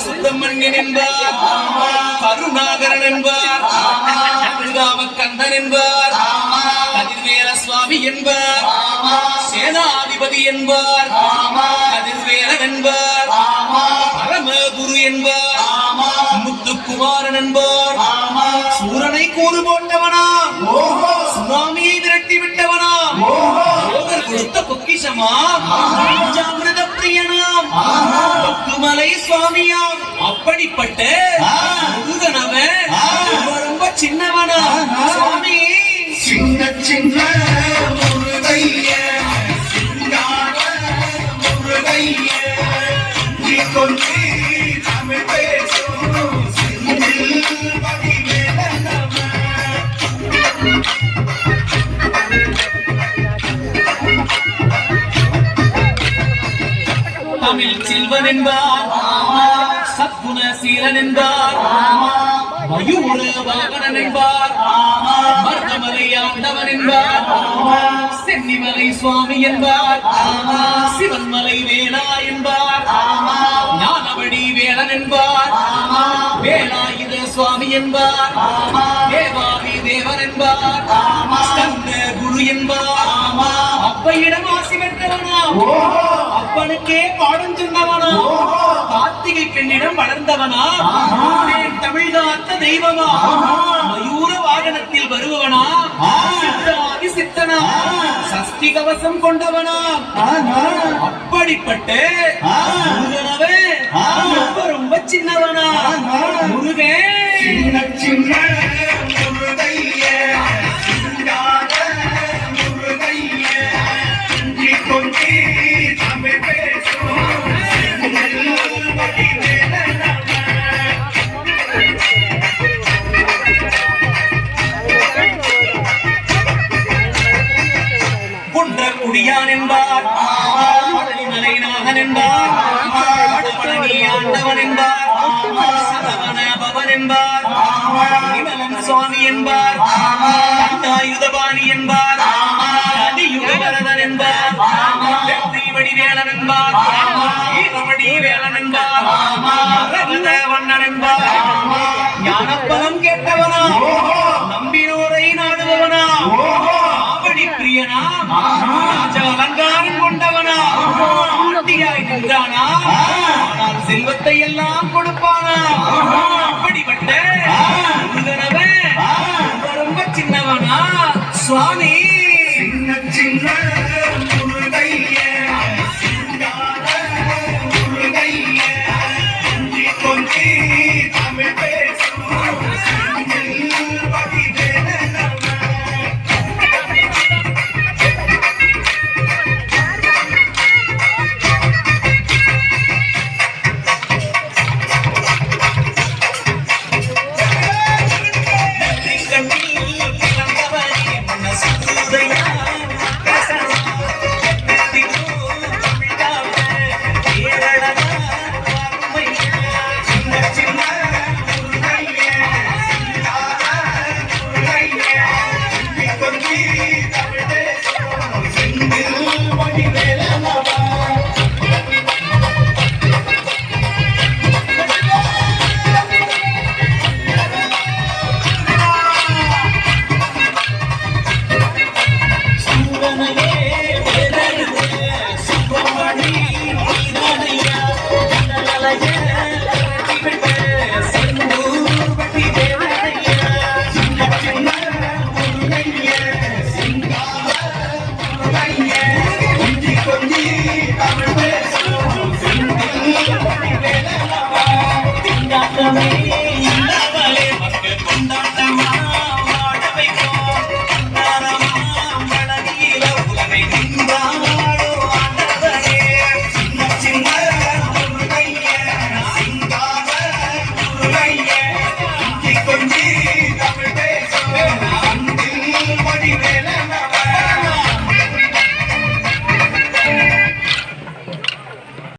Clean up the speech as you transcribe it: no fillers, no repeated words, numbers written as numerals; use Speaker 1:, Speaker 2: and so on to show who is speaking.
Speaker 1: சுப்பிரமணியன் என்பார், கருணாகரன் என்பார், கந்தன் என்பார், கதிர்வேல சுவாமி என்பார், சேனாதிபதி என்பார், கதிர்வேலன் என்பார், பரமகுரு என்பார், முத்துக்குமாரன் என்பார், சூரனை கூறு போட்டவனா, சுனாமியை விரட்டி விட்டவனா, கொடுத்த பொக்கிஷமா, பஞ்சாமிரத பிரியனாம், பக்குமலை சுவாமியாம். அப்படிப்பட்ட முருகனவன் ரொம்ப சின்னவனா சுவாமி,
Speaker 2: சின்ன சின்ன முருகைய சிங்கார முருகைய நீ கொண்டு தமிழ் பேசும் சிந்தில்
Speaker 1: தமிழ் செல்வன் என்பார், சத்குண சீலன் என்பார், மயூர வாகனன் என்பார், மருதமலை ஆண்டவன் என்பார், சென்னிமலை சுவாமி என்பார், சிவன்மலை வேளா என்பார், ஞானவடி வேளன் என்பார், வேலாயுத சுவாமி என்பார், தேவாதி தேவன் என்பார், ஸ்கந்த குரு என்பார், அப்பையிடம் ஆசி பெற்றவனா, அப்பனுக்கே பாடம் சொன்னவனா, கார்த்திகை பெண்ணிடம் வளர்ந்தவனா, தமிழ் காத்த தெய்வமா, மயூர வாகனத்தில் வருபவனா, சித்தாதி சித்தனா, சஷ்டி கவசம் கொண்டவனா, அப்படிப்பட்ட முருகனவே ரொம்ப ரொம்ப சின்னவனா முருகன்.
Speaker 2: சின்ன சின்ன முருகைய சிங்கார முருகைய நீ கொண்டு தமிழ் பேசும்
Speaker 1: குடியான் என்பார், மலை நாகன் என்பார், பழனி ஆண்டவன் என்பார், சரவண பவன் என்பார், விமலன் சுவாமி என்பார், தண்டாயுதபாணி என்பார், அடியுகவரதன் என்பார், வெற்றிவடி வேலன் என்பார், ஈரவடி வேலன் என்பார், ரகத வண்ணன் என்பார், ஞானப்பலம் கேட்டவனா, நம்பினோரை நாடுபவனா, பிரியனா, அலங்காரம் கொண்டவனா, ஆட்டியாய் நின்றானா, ஆனால் செல்வத்தை எல்லாம் கொடுப்பானா. அப்படிப்பட்ட முருகனவன் ரொம்ப சின்னவனா சுவாமி,
Speaker 2: சின்ன சின்ன முருகைய சிங்கார முருகைய நீ கொண்டு தமிழ் பேசும் சிந்தில் வடிவேலனவன். Amen.